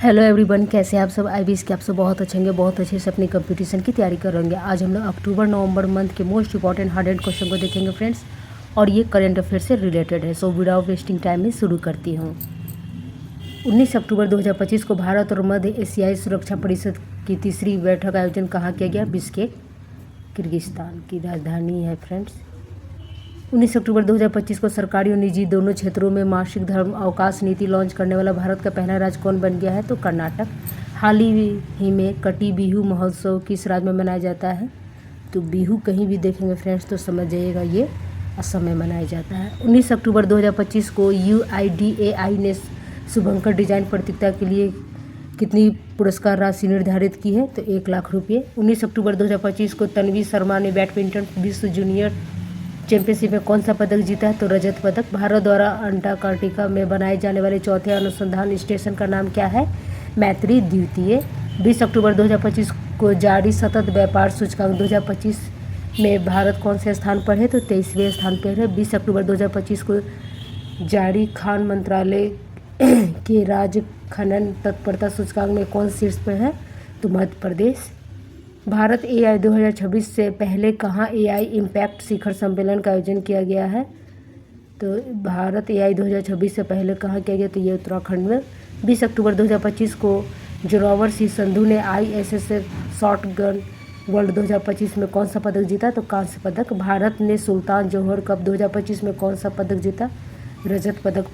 Hello everyone, कैसे हैं आप सब। आई विश कि आप सब बहुत अच्छे होंगे, बहुत अच्छे से अपनी कंपटीशन की तैयारी कर रहे आज हम लोग अक्टूबर नवंबर मंथ के मोस्ट इंपॉर्टेंट 100 क्वेश्चन को देखेंगे फ्रेंड्स, और ये करंट अफेयर से रिलेटेड है। सो विदाउट वेस्टिंग टाइम में शुरू करती हूँ। 19 अक्टूबर 2025 को भारत और मध्य एशियाई सुरक्षा परिषद की तीसरी बैठक आयोजन कहाँ किया गया? बिश्केक, किर्गिस्तान की राजधानी है फ्रेंड्स। 19 अक्टूबर 2025 को सरकारी और निजी दोनों क्षेत्रों में मासिक धर्म अवकाश नीति लॉन्च करने वाला भारत का पहला राज्य कौन बन गया है? तो कर्नाटक। हाल ही में कटी बिहू महोत्सव किस राज्य में मनाया जाता है? तो बिहू कहीं भी देखेंगे फ्रेंड्स तो समझ जाइएगा ये असम में मनाया जाता है। 19 अक्टूबर 2025 को UIDAI ने शुभंकर डिजाइन प्रतियोगिता के लिए कितनी पुरस्कार राशि निर्धारित की है? तो 1 लाख रुपये। 19 अक्टूबर 2025 को तन्वी शर्मा ने बैडमिंटन विश्व जूनियर चैंपियनशिप में कौन सा पदक जीता है? तो रजत पदक। भारत द्वारा अंटार्कटिका में बनाए जाने वाले चौथे अनुसंधान स्टेशन का नाम क्या है? मैत्री द्वितीय। 20 अक्टूबर 2025 को जारी सतत व्यापार सूचकांक 2025 में भारत कौन से स्थान पर है? तो 23वें स्थान पर है। 20 अक्टूबर 2025 को जारी खान मंत्रालय के राज्य खनन तत्परता सूचकांक में कौन शीर्ष पर है? तो मध्य प्रदेश। भारत AI 2026 से पहले कहाँ AI इम्पैक्ट शिखर सम्मेलन का आयोजन किया गया है? तो भारत AI 2026 से पहले कहाँ किया गया? तो ये उत्तराखंड में। 20 अक्टूबर 2025 को जोरावर सिंह संधू ने ISSF शॉटगन वर्ल्ड 2025 में कौन सा पदक जीता? तो कांस्य पदक। भारत ने सुल्तान जौहर कप 2025 में कौन सा पदक जीता? रजत पदक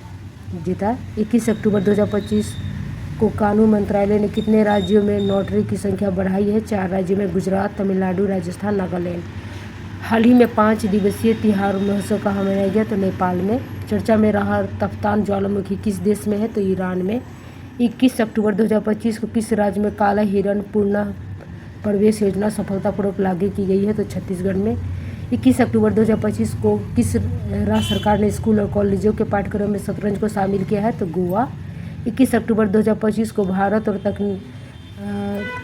जीता। 21 अक्टूबर 2025 को कानून मंत्रालय ने कितने राज्यों में नोटरी की संख्या बढ़ाई है? 4 राज्यों में, गुजरात, तमिलनाडु, राजस्थान, नागालैंड। हाल ही में 5 दिवसीय तिहार महोत्सव कहाँ मनाया गया? तो नेपाल में। चर्चा में रहा तफ्तान ज्वालामुखी किस देश में है? तो ईरान में। 21 अक्टूबर 2025 को किस राज्य में काला हिरण पुनः प्रवेश योजना सफलतापूर्वक लागू की गई है? तो छत्तीसगढ़ में। 21 अक्टूबर 2025 को किस राज्य सरकार ने स्कूल और कॉलेजों के पाठ्यक्रम में शतरंज को शामिल किया है? तो गोवा। 21 अक्टूबर 2025 को भारत और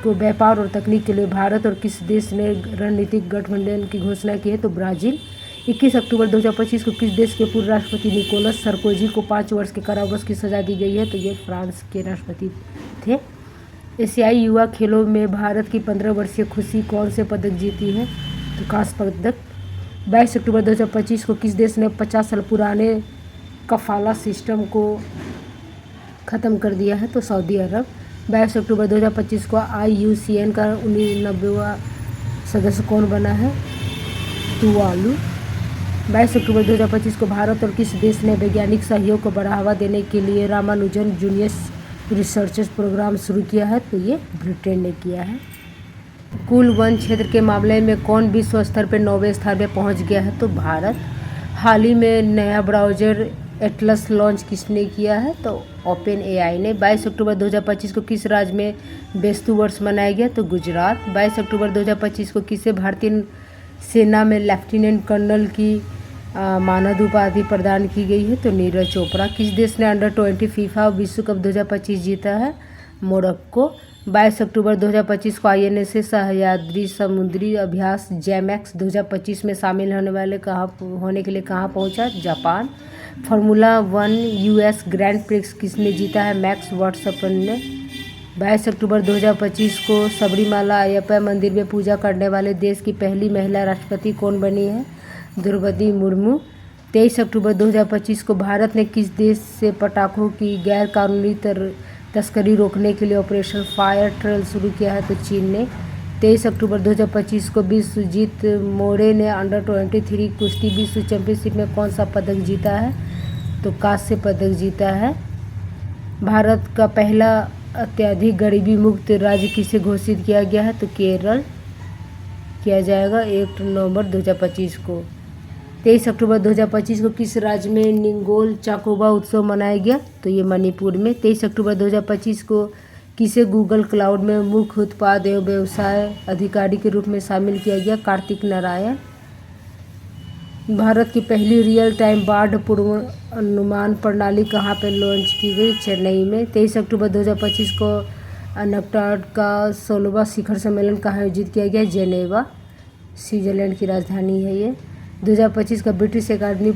व्यापार और तकनीक के लिए भारत और किस देश ने रणनीतिक गठबंधन की घोषणा की है? तो ब्राज़ील। 21 अक्टूबर 2025 को किस देश के पूर्व राष्ट्रपति निकोलस सरकोजी को 5 वर्ष के कारावास की सजा दी गई है? तो ये फ्रांस के राष्ट्रपति थे। एशियाई युवा खेलों में भारत की 15 वर्षीय खुशी कौन से पदक जीती है? तो कांस्य पदक। 22 अक्टूबर 2025 को किस देश ने 50 साल पुराने कफाला सिस्टम को ख़त्म कर दिया है? तो सऊदी अरब। 22 अक्टूबर 2025 को IUCN का 99वां सदस्य कौन बना है? तुवालू। 22 अक्टूबर 2025 को भारत और किस देश ने वैज्ञानिक सहयोग को बढ़ावा देने के लिए रामानुजन जूनियर्स रिसर्च प्रोग्राम शुरू किया है? तो ये ब्रिटेन ने किया है। कुल वन क्षेत्र के मामले में कौन विश्व स्तर पर 9वें स्थान पर पहुंच गया है? तो भारत। हाल ही में नया ब्राउज़र एटलस लॉन्च किसने किया है? तो OpenAI ने। 22 अक्टूबर 2025 को किस राज्य में बेस्तु वर्ष मनाया गया? तो गुजरात। 22 अक्टूबर 2025 को किसे भारतीय सेना में लेफ्टिनेंट कर्नल की मानद उपाधि प्रदान की गई है? तो नीरज चोपड़ा। किस देश ने अंडर-20 फीफा विश्व कप 2025 जीता है? मोरक्को। 22 अक्टूबर 2025 को INSS सह्याद्री समुद्री अभ्यास JAMAX 2025 में शामिल होने के लिए कहाँ पहुँचा? Japan. Formula 1 US grand prix किसने जीता है? मैक्स वर्स्टैपेन ने। 22 अक्टूबर 2025 को सबरीमाला अयप्पा मंदिर में पूजा करने वाले देश की पहली महिला राष्ट्रपति कौन बनी है? द्रौपदी मुर्मू। 23 अक्टूबर 2025 को भारत ने किस देश से पटाखों की गैर कानूनी तस्करी रोकने के लिए ऑपरेशन फायर ट्रेल शुरू किया है? तो चीन ने। 23 अक्टूबर 2025 को विश्वजीत मोरे ने अंडर-23 कुश्ती विश्व चैंपियनशिप में कौन सा पदक जीता है? तो कांस्य पदक जीता है। भारत का पहला अत्यधिक गरीबी मुक्त राज्य किसे घोषित किया गया है? तो केरल किया जाएगा 1 नवंबर 2025 को। 23 अक्टूबर 2025 को किस राज्य में निंगोल चाकोबा उत्सव मनाया गया? तो ये मणिपुर में। 23 अक्टूबर 2025 को किसे गूगल क्लाउड में मुख्य उत्पाद एवं व्यवसाय अधिकारी के रूप में शामिल किया गया? कार्तिक नारायण। भारत की पहली रियल टाइम बाढ़ पूर्वानुमान प्रणाली कहाँ पर लॉन्च की गई? चेन्नई में। 23 अक्टूबर 2025 को अंटार्कटिका का 16वां शिखर सम्मेलन कहाँ आयोजित किया गया? जेनेवा, स्विट्जरलैंड की राजधानी है ये। 2025 का ब्रिटिश अकादमी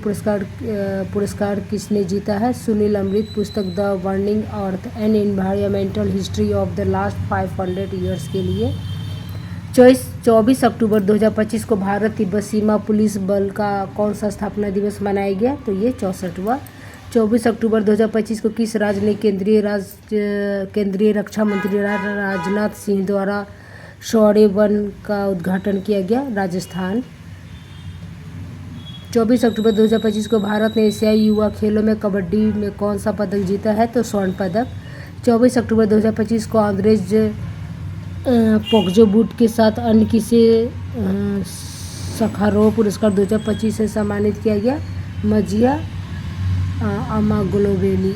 पुरस्कार किसने जीता है? सुनील अमृत। पुस्तक the burning earth N environmental history of the last 500 years के लिए। 24 अक्टूबर 2025 को भारत तिब्बत सीमा पुलिस बल का कौन सा स्थापना दिवस मनाया गया? तो ये 64वां। 24 अक्टूबर 2025 को किस राज्य ने केंद्रीय रक्षा मंत्री राजनाथ सिंह द्वारा शौर्य वन का उद्घाटन किया गया? राजस्थान। 24 अक्टूबर 2025 को भारत ने एशियाई युवा खेलों में कबड्डी में कौन सा पदक जीता है? तो स्वर्ण पदक। 24 अक्टूबर 2025 को आंद्रेज पोक्जोबुट के साथ अन्य किसे सखारोव पुरस्कार 2025 से सम्मानित किया गया? मजिया अमागोलोवेली।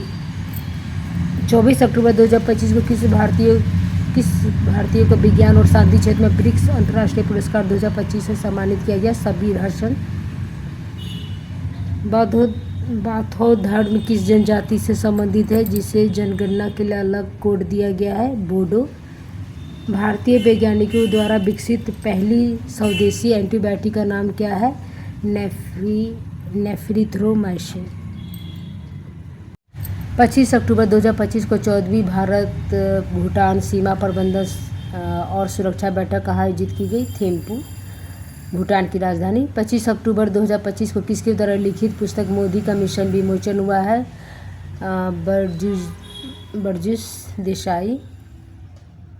24 अक्टूबर 2025 को किस भारतीय को विज्ञान और शांति क्षेत्र में ब्रिक्स अंतर्राष्ट्रीय पुरस्कार 2025 से सम्मानित किया गया? सबीर हसन। बाथो धर्म किस जनजाति से संबंधित है जिसे जनगणना के लिए अलग कोड दिया गया है? बोडो। भारतीय वैज्ञानिकों द्वारा विकसित पहली स्वदेशी एंटीबायोटिक का नाम क्या है? नेफ्रिथ्रोमाइसिन। 25 अक्टूबर 2025 को 14वीं भारत भूटान सीमा प्रबंधन और सुरक्षा बैठक कहाँ आयोजित की गई? थिम्पू, भूटान की राजधानी। 25 अक्टूबर 2025 को किसके द्वारा लिखित पुस्तक मोदी का मिशन विमोचन हुआ है? बरजिश देसाई।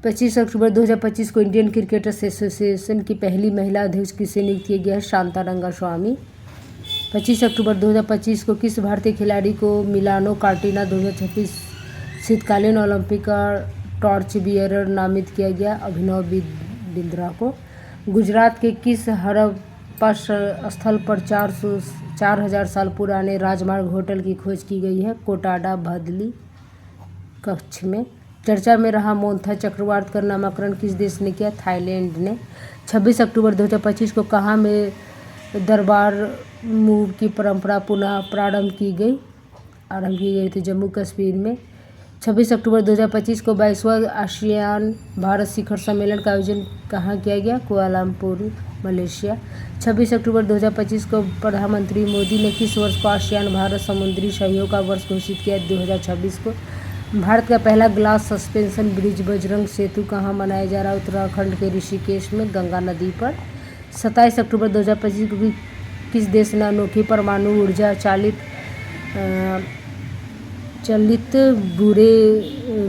25 अक्टूबर 2025 को इंडियन क्रिकेट एसोसिएशन की पहली महिला अध्यक्ष किसे नियुक्त किया गया है? शांता रंगास्वामी। 25 अक्टूबर 2025 को किस भारतीय खिलाड़ी को मिलानो कार्टिना 2026 शीतकालीन ओलंपिक का टॉर्च बियरर नामित किया गया? अभिनव बिंद्रा को। गुजरात के किस हड़प्पा स्थल पर 4000 साल पुराने राजमार्ग होटल की खोज की गई है? कोटाडा भदली कच्छ में। चर्चा में रहा मोन्था चक्रवात का नामकरण किस देश ने किया? थाईलैंड ने। 26 अक्टूबर 2025 को कहाँ में दरबार मूव की परंपरा पुनः आरंभ की गई थी? जम्मू कश्मीर में। 26 अक्टूबर 2025 को 22वां आसियान भारत शिखर सम्मेलन का आयोजन कहाँ किया गया? Kuala Lumpur, Malaysia. 26 अक्टूबर 2025 को प्रधानमंत्री मोदी ने किस वर्ष को आसियान भारत समुद्री सहयोग का वर्ष घोषित किया? 2026 को। भारत का पहला ग्लास सस्पेंशन ब्रिज बजरंग सेतु कहाँ मनाया जा रहा है? उत्तराखंड के ऋषिकेश में, गंगा नदी पर। 27 अक्टूबर 2025 को किस देश ने अनोखी परमाणु ऊर्जा चालित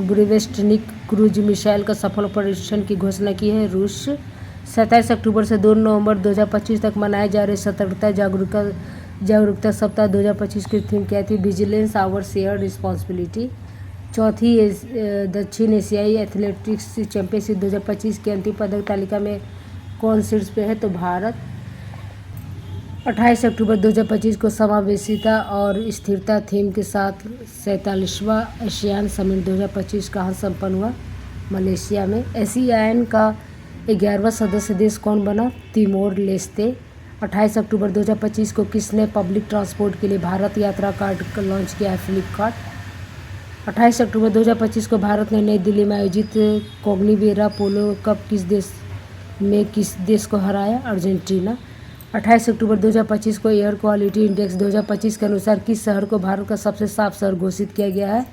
बुरेवेस्टनिक क्रूज मिसाइल का सफल परीक्षण की घोषणा की है? रूस। 27 अक्टूबर से 2 नवंबर 2025 तक मनाए जा रहे सतर्कता जागरूकता सप्ताह 2025 की थीम क्या थी? Vigilance our share responsibility. चौथी दक्षिण एशियाई एथलेटिक्स चैंपियनशिप 2025 की अंतिम पदक तालिका में कौन शीर्ष पे है? तो भारत। 28 अक्टूबर 2025 को समावेशिता और स्थिरता थीम के साथ 47वां एशियान समिट 2025 कहाँ संपन्न हुआ? मलेशिया में। एशियान का 11वां सदस्य देश कौन बना? Timor Leste. 28 अक्टूबर 2025 को किसने पब्लिक ट्रांसपोर्ट के लिए भारत यात्रा कार्ड लॉन्च किया है? फ्लिपकार्ट। 28 अक्टूबर 2025 को भारत ने नई दिल्ली में आयोजित कोग्निवेरा पोलो कप किस देश को हराया? अर्जेंटीना। 28 अक्टूबर 2025 को एयर क्वालिटी इंडेक्स 2025 के अनुसार किस शहर को भारत का सबसे साफ शहर घोषित किया गया है?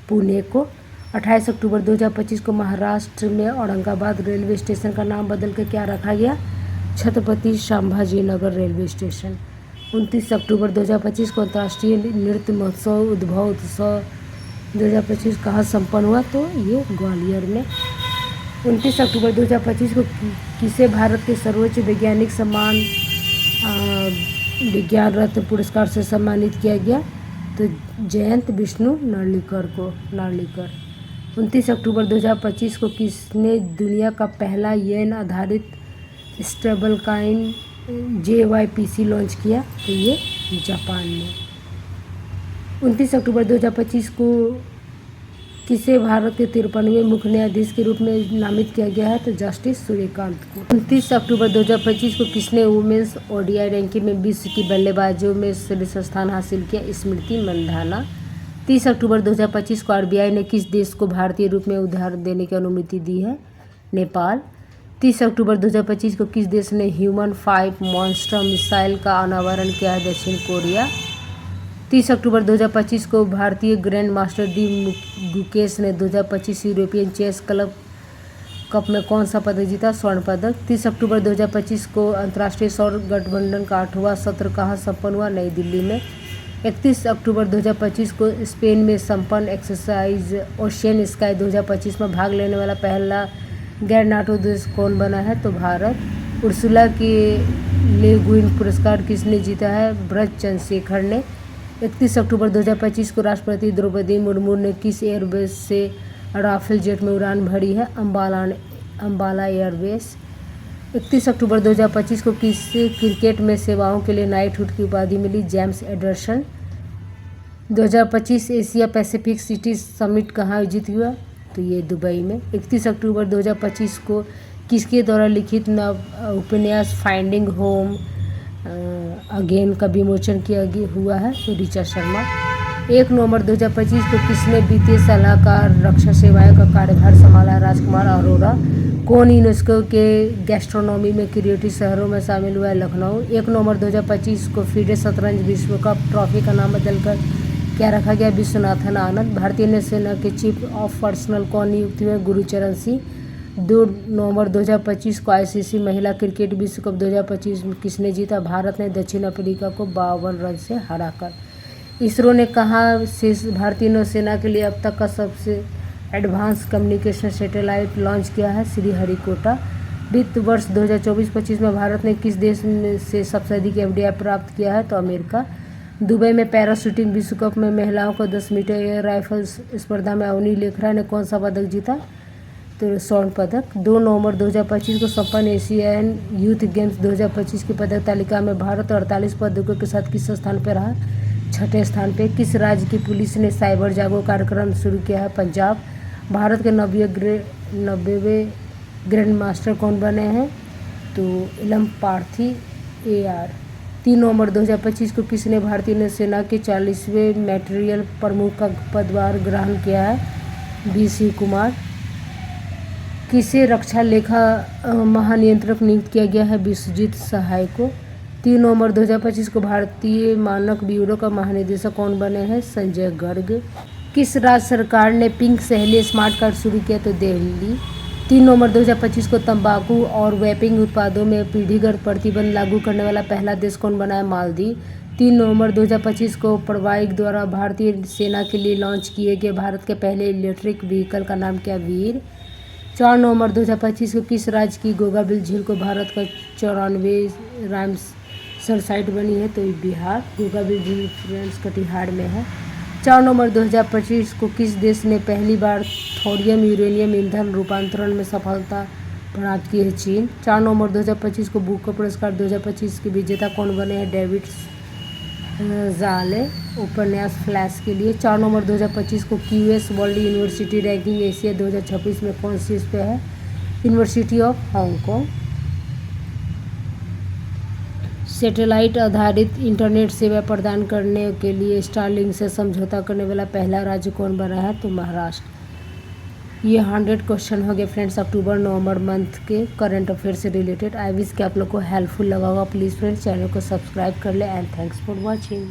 पुणे को। 28 अक्टूबर 2025 को महाराष्ट्र में औरंगाबाद रेलवे स्टेशन का नाम बदल कर क्या रखा गया? Chhatrapati Sambhaji Nagar railway station. 29 अक्टूबर 2025 को अंतर्राष्ट्रीय नृत्य महोत्सव उद्भव उत्सव 2025 कहाँ संपन्न हुआ? तो ये ग्वालियर में। 29 अक्टूबर 2025 को किसे भारत के सर्वोच्च वैज्ञानिक सम्मान विज्ञान रत्न पुरस्कार से सम्मानित किया गया? तो जयंत विष्णु नार्लिकर। 29 अक्टूबर 2025 को किसने दुनिया का पहला येन आधारित स्टेबल कॉइन JYPC लॉन्च किया? तो ये जापान में। 29 अक्टूबर 2025 को किसे भारत के 53वें मुख्य न्यायाधीश के रूप में नामित किया गया है? तो जस्टिस सूर्यकांत को। 29 अक्टूबर 2025 को किसने वुमेन्स ODI रैंकिंग में विश्व की बल्लेबाजों में शीर्ष स्थान हासिल किया? स्मृति मंधाना। 30 अक्टूबर 2025 को RBI ने किस देश को भारतीय रूप में उधार देने की अनुमति दी है? नेपाल। 30 अक्टूबर 2025 को किस देश ने ह्यूमन 5 मॉन्स्टर मिसाइल का अनावरण किया है? दक्षिण कोरिया। 30 अक्टूबर 2025 को भारतीय ग्रैंड मास्टर डी गुकेश ने 2025 यूरोपियन चेस क्लब कप में कौन सा पदक जीता? स्वर्ण पदक। 30 अक्टूबर 2025 को अंतर्राष्ट्रीय सौर गठबंधन का 8वां सत्र कहाँ संपन्न हुआ? नई दिल्ली में। 31 अक्टूबर 2025 को स्पेन में संपन्न एक्सरसाइज ओशियन स्काई 2025 में भाग लेने वाला पहला गैर नाटो देश कौन बना है? तो भारत। उर्सुला के ले गुइन पुरस्कार किसने जीता है? ब्रज चंद्रशेखर ने। 31 अक्टूबर 2025 को राष्ट्रपति द्रौपदी मुर्मू ने किस एयरबेस से राफेल जेट में उड़ान भरी है? अंबाला एयरबेस। 31 अक्टूबर 2025 को किसे क्रिकेट में सेवाओं के लिए नाइटहुड की उपाधि मिली? James Anderson. 2025 Asia Pacific city summit कहाँ आयोजित हुआ? तो ये दुबई में। 31 अक्टूबर 2025 को किसके द्वारा लिखित नव उपन्यास फाइंडिंग होम अगेन का विमोचन किया हुआ है? तो ऋचा शर्मा। 1 नवंबर 2025 को किसने वित्तीय सलाहकार रक्षा सेवाएं का कार्यभार संभाला? राजकुमार अरोरा। कौन यूनेस्को के गैस्ट्रोनॉमी में क्रिएटिव शहरों में शामिल हुआ है? लखनऊ। 1 नवंबर 2025 को फीडे शतरंज विश्व कप ट्रॉफी का नाम बदलकर क्या रखा गया? विश्वनाथन आनंद। भारतीय नौसेना के चीफ ऑफ पर्सनल कौन नियुक्त हुए? गुरुचरण सिंह। 2 नवंबर 2025 को आईसीसी महिला क्रिकेट विश्व कप 2025 में किसने जीता? भारत ने दक्षिण अफ्रीका को 52 रन से हराकर। इसरो ने कहा से भारतीय नौसेना के लिए अब तक का सबसे एडवांस कम्युनिकेशन सैटेलाइट लॉन्च किया है? श्रीहरिकोटा। वित्त वर्ष 2024-25 में भारत ने किस देश से सबसे अधिक एफडीआई प्राप्त किया है? तो अमेरिका। दुबई में पैरा शूटिंग विश्व कप में महिलाओं को 10 मीटर एयर राइफल स्पर्धा में अवनी लेखरा ने कौन सा पदक जीता? तो स्वर्ण पदक। 2 नवंबर 2025 को संपन्न एशियन यूथ गेम्स 2025 की पदक तालिका में भारत 48 पदकों के साथ किस स्थान पर रहा? 6ठे स्थान पे। किस राज्य की पुलिस ने साइबर जागो कार्यक्रम शुरू किया है? पंजाब। भारत के 90वें ग्रैंड मास्टर कौन बने हैं? तो इलम पार्थी AR। 3 नवंबर 2025 को किसने भारतीय नौसेना के 40वें मैटेरियल प्रमुख का पदभार ग्रहण किया है? BC कुमार। किसे रक्षा लेखा महानियंत्रक नियुक्त किया गया है? विश्वजीत सहाय को। 3 नवंबर 2025 को भारतीय मानक ब्यूरो का महानिदेशक कौन बने हैं? संजय गर्ग। किस राज्य सरकार ने पिंक सहेली स्मार्ट कार्ड शुरू किया? तो दिल्ली। 3 नवंबर 2025 को तंबाकू और वेपिंग उत्पादों में पीढ़ीगत प्रतिबंध लागू करने वाला पहला देश कौन बना है? मालदीव। 3 नवंबर 2025 को पड़वाइक द्वारा भारतीय सेना के लिए लॉन्च किए गए भारत के पहले इलेक्ट्रिक व्हीकल का नाम क्या? वीर। 4 नवंबर 2025 को किस राज्य की गोगाबिल झील को भारत का 94 रामसर साइट बनी है? तो बिहार। गोगाबिल झील फ्रेंड्स कटिहार में है। 4 नवंबर 2025 को किस देश ने पहली बार थोरियम यूरेनियम ईंधन रूपांतरण में सफलता प्राप्त की है? चीन। 4 नवंबर 2025 को बुकर पुरस्कार 2025 के विजेता कौन बने हैं? डेविड जाले उपन्यास फ्लैश के लिए। 4 नवंबर 2025 को QS world university ranking Asia 2026 में कौन सी पे है? University of Hong Kong. सैटेलाइट आधारित इंटरनेट सेवा प्रदान करने के लिए स्टारलिंक से समझौता करने वाला पहला राज्य कौन बना है? तो महाराष्ट्र। ये 100 क्वेश्चन हो गए फ्रेंड्स अक्टूबर नवंबर मंथ के करंट अफेयर से रिलेटेड। आई विश कि आप लोग को हेल्पफुल लगा होगा। प्लीज़ फ्रेंड्स चैनल को सब्सक्राइब कर ले एंड थैंक्स फॉर वॉचिंग।